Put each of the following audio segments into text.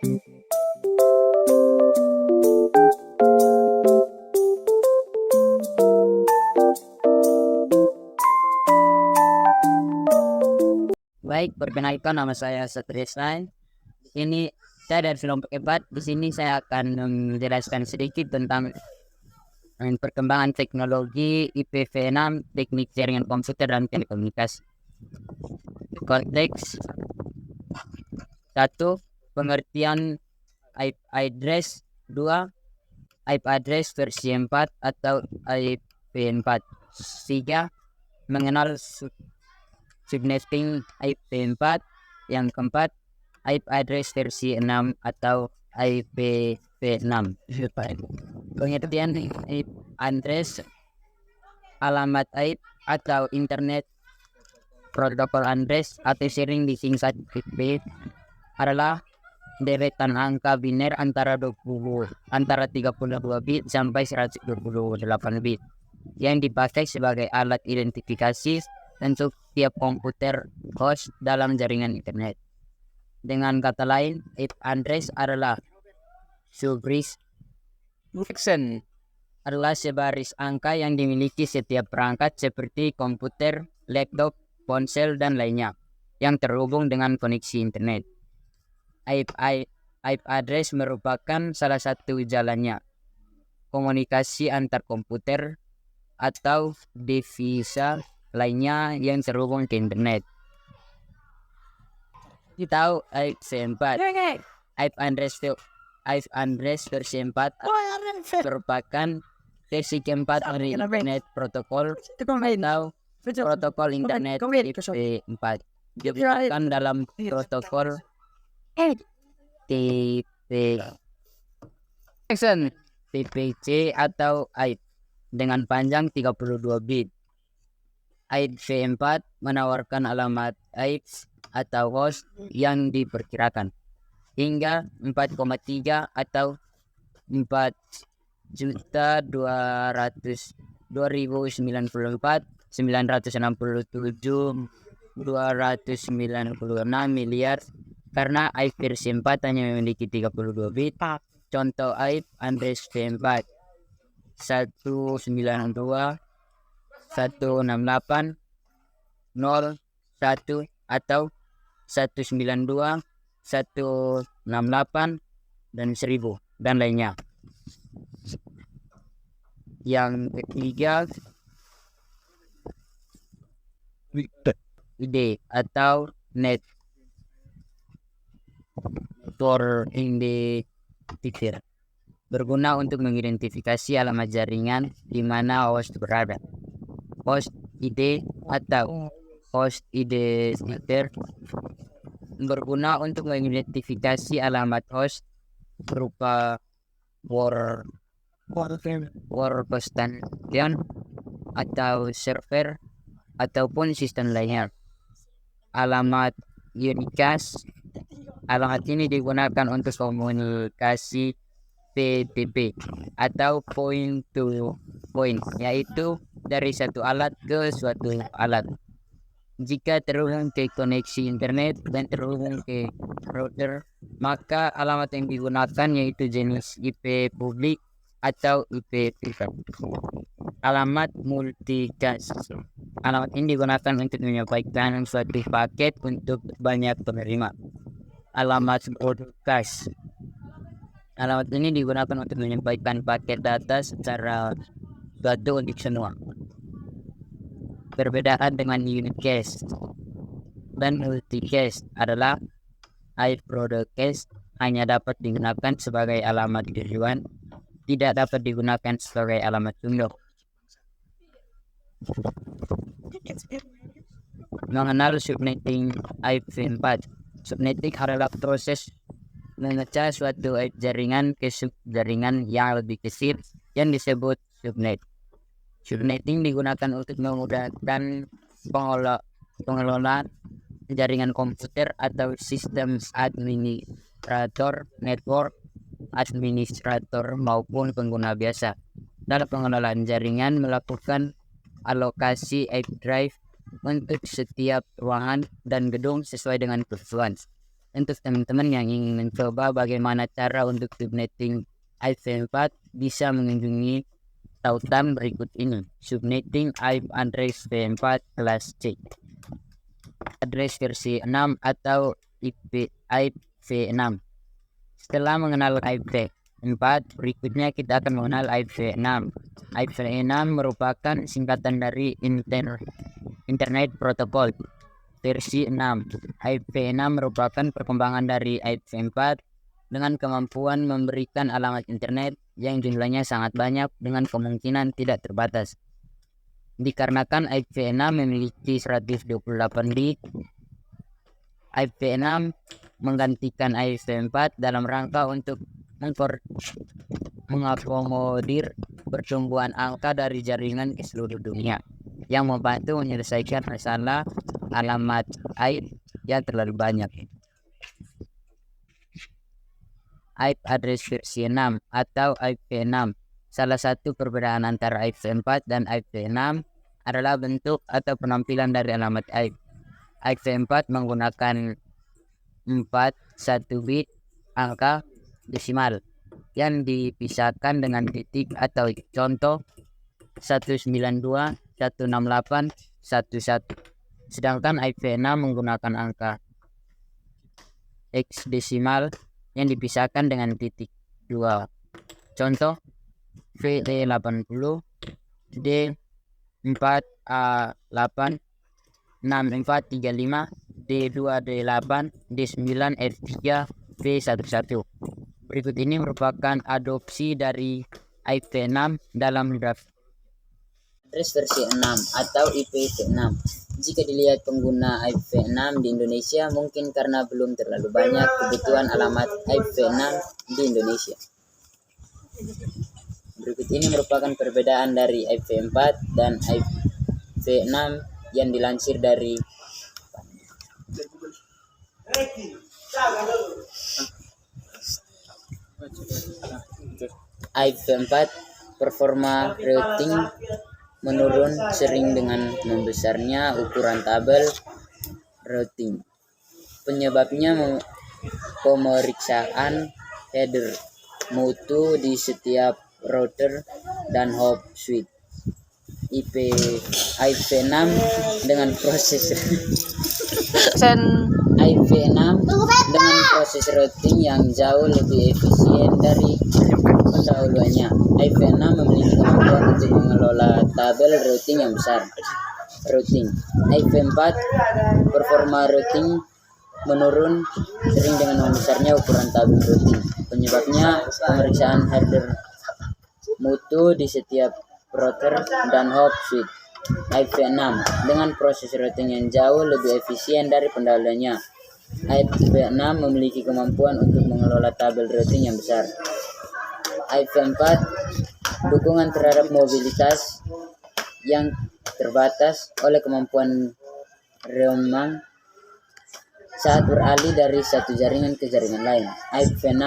Baik, perkenalkan nama saya Satrisnan. Ini saya dari Kelompok 4. Di sini saya akan menjelaskan sedikit tentang perkembangan teknologi IPv6, teknik jaringan komputer dan telekomunikasi. Konteks 1. Pengertian IP address. 2. IP address versi 4 atau IP4. 3. Mengenal subnetting IP4. Yang keempat, IP address versi 6 atau IPv6. Pengertian IP address, alamat IP atau internet protokol address atau sering disingkat IP adalah deretan angka biner antara 32 bit sampai 128 bit yang dipakai sebagai alat identifikasi untuk tiap komputer host dalam jaringan internet. Dengan kata lain, IP address adalah subris adalah sebaris angka yang dimiliki setiap perangkat seperti komputer, laptop, ponsel, dan lainnya yang terhubung dengan koneksi internet. IP address merupakan salah satu jalannya komunikasi antar komputer atau device lainnya yang terhubung ke internet. Kita tahu IP4. IP address versi 4 merupakan versi keempat dari internet protokol atau protokol internet IP4. Diberikan dalam protokol TPC atau IP dengan panjang 32 bit. IP4 menawarkan alamat IP atau host yang diperkirakan hingga 4,3 atau 4.294.967.296 miliar karena IP versi 4 hanya memiliki 32 bit. Contoh IP address V4 192.168.0.1 atau 192.168 dan 1000 dan lainnya. Yang ketiga, ID atau net identifier berguna untuk mengidentifikasi alamat jaringan di mana host berada. Host ID atau host identifier berguna untuk mengidentifikasi alamat host berupa workstation atau server ataupun sistem lainnya. Alamat unicast. Alamat ini digunakan untuk komunikasi PTP atau point to point, yaitu dari satu alat ke suatu alat. Jika terhubung ke koneksi internet dan terhubung ke router, maka alamat yang digunakan yaitu jenis IP publik atau IP privat. Alamat multicast. Alamat ini digunakan untuk menyampaikan suatu paket untuk banyak penerima. Alamat broadcast. Alamat ini digunakan untuk menyampaikan paket data secara satu untuk semua. Perbedaan dengan unicast dan multicast adalah IP broadcast hanya dapat digunakan sebagai alamat tujuan, tidak dapat digunakan sebagai alamat sumber. Mengenal subnetting IP4. Subnetting adalah proses memecah suatu jaringan ke subjaringan yang lebih kecil yang disebut subnet. Subnetting digunakan untuk memudahkan pengelolaan jaringan komputer atau sistem administrator, network administrator maupun pengguna biasa. Dalam pengelolaan jaringan melakukan alokasi IP drive untuk setiap ruangan dan gedung sesuai dengan kebutuhan. Untuk teman-teman yang ingin mencoba bagaimana cara untuk subnetting IP4 bisa mengunjungi tautan berikut ini. Subnetting IP address V4 kelas C. Address versi 6 atau IP V6. Setelah mengenal IP4, berikutnya kita akan mengenal IP6. IP6 merupakan singkatan dari Internet Protocol versi 6. IP6 merupakan perkembangan dari IP4 dengan kemampuan memberikan alamat internet yang jumlahnya sangat banyak dengan kemungkinan tidak terbatas. Dikarenakan IP6 memiliki 128 bit, IP6 menggantikan IP4 dalam rangka untuk mengakomodir pertumbuhan angka dari jaringan ke seluruh dunia, yang membantu menyelesaikan masalah alamat IP yang terlalu banyak. IP address versi 6 atau IP6. Salah satu perbedaan antara IP4 dan IP6 adalah bentuk atau penampilan dari alamat IP. IP4 menggunakan 1 bit angka desimal yang dipisahkan dengan titik atau contoh 192.168.11. Sedangkan IP6 menggunakan angka hexadesimal yang dipisahkan dengan titik 2. Contoh VE80 D4A8 6435 D2D8 D9 F3 V11. Berikut ini merupakan adopsi dari IP6 dalam graf address versi 6 atau IPv6. Jika dilihat pengguna IP6 di Indonesia, mungkin karena belum terlalu banyak kebutuhan alamat IP6 di Indonesia. Berikut ini merupakan perbedaan dari IP4 dan IP6 yang dilansir dari IP4. Performa routing menurun sering dengan membesarnya ukuran tabel routing. Penyebabnya pemeriksaan header mutu di setiap router dan hop suite. IP6 dengan proses IP6 dengan proses routing yang jauh lebih efisien dari pendahulunya. IP6 memiliki kemampuan untuk mengelola tabel routing yang besar. Routing IP4 performa routing menurun sering dengan membesarnya ukuran tabel routing. Penyebabnya pemeriksaan header mutu di setiap router dan hop suite. IP6 dengan proses routing yang jauh lebih efisien dari pendahulunya. IP6 memiliki kemampuan untuk mengelola tabel routing yang besar. IP4 dukungan terhadap mobilitas yang terbatas oleh kemampuan roaming saat beralih dari satu jaringan ke jaringan lain. IP6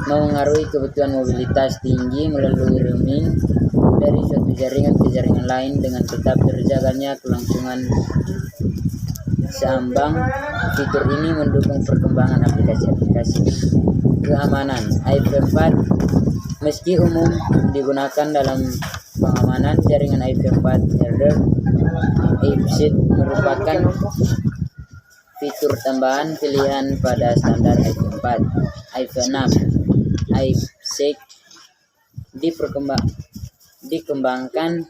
mengaruhi kebutuhan mobilitas tinggi melalui roaming dari suatu jaringan ke jaringan lain dengan tetap terjaganya kelangsungan seimbang. Fitur ini mendukung perkembangan aplikasi-aplikasi keamanan. IP4 meski umum digunakan dalam pengamanan jaringan IP4 header, IPsec merupakan fitur tambahan pilihan pada standar IP4. IP6 IPsec dikembangkan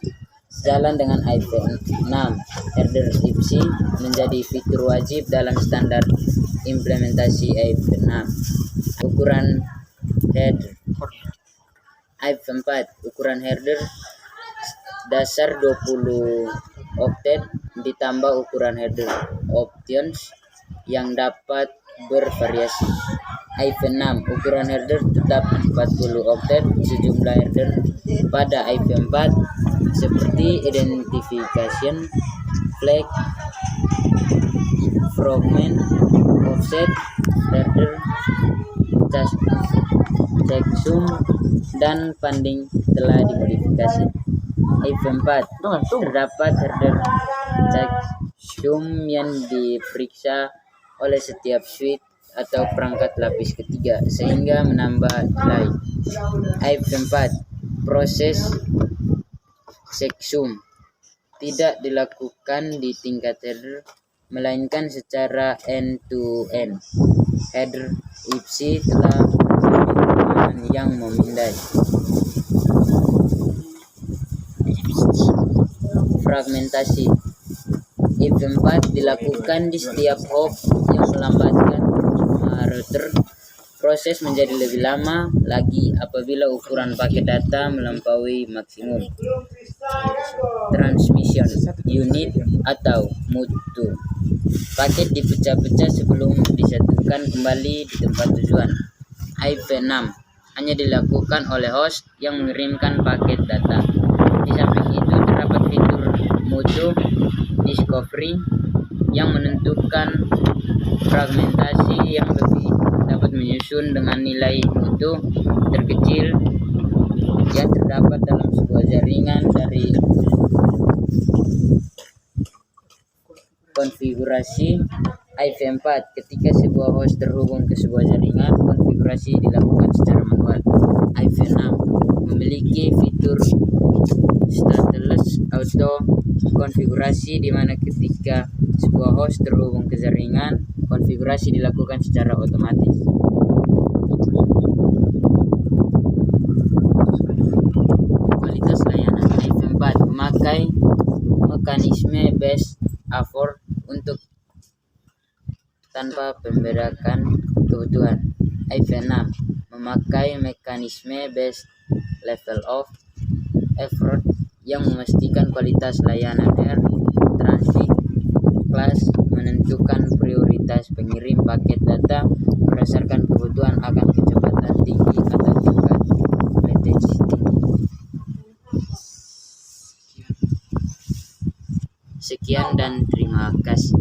sejalan dengan IP6 header. IPsec menjadi fitur wajib dalam standar implementasi IP6. Ukuran header IP4 ukuran header dasar 20 oktet ditambah ukuran header options yang dapat bervariasi. IP6 ukuran header tetap 40 oktet. Sejumlah header pada IP4 seperti identification, flag, fragment, offset, header, checksum, dan funding telah dimodifikasi. IP4 terdapat header checksum yang diperiksa oleh setiap suite atau perangkat lapis ketiga sehingga menambah nilai. IV4. Proses checksum tidak dilakukan di tingkat header melainkan secara end-to-end. Header IPSI telah yang memindai. Fragmentasi. IV4 dilakukan di setiap hop yang melambatkan router. Proses menjadi lebih lama lagi apabila ukuran paket data melampaui maksimum. Transmission unit atau mutu. Paket dipecah-pecah sebelum disatukan kembali di tempat tujuan. IV6 hanya dilakukan oleh host yang mengirimkan paket data. Di samping itu terdapat fitur mutu discovery yang menentukan fragmentasi yang lebih dapat menyusun dengan nilai mutu terkecil yang terdapat dalam sebuah jaringan dari konfigurasi IV4. Ketika sebuah host terhubung ke sebuah jaringan, konfigurasi dilakukan secara manual. IV6 memiliki fitur stateless auto konfigurasi di mana ketika sebuah host terhubung ke jaringan, konfigurasi dilakukan secara otomatis. Kualitas layanan IV4 memakai mekanisme best effort untuk tanpa membedakan kebutuhan. IV6 memakai mekanisme best level of effort yang memastikan kualitas layanan traffic class menentukan prioritas pengirim paket data berdasarkan kebutuhan akan kecepatan tinggi atau tingkat latency tinggi. Sekian dan terima kasih.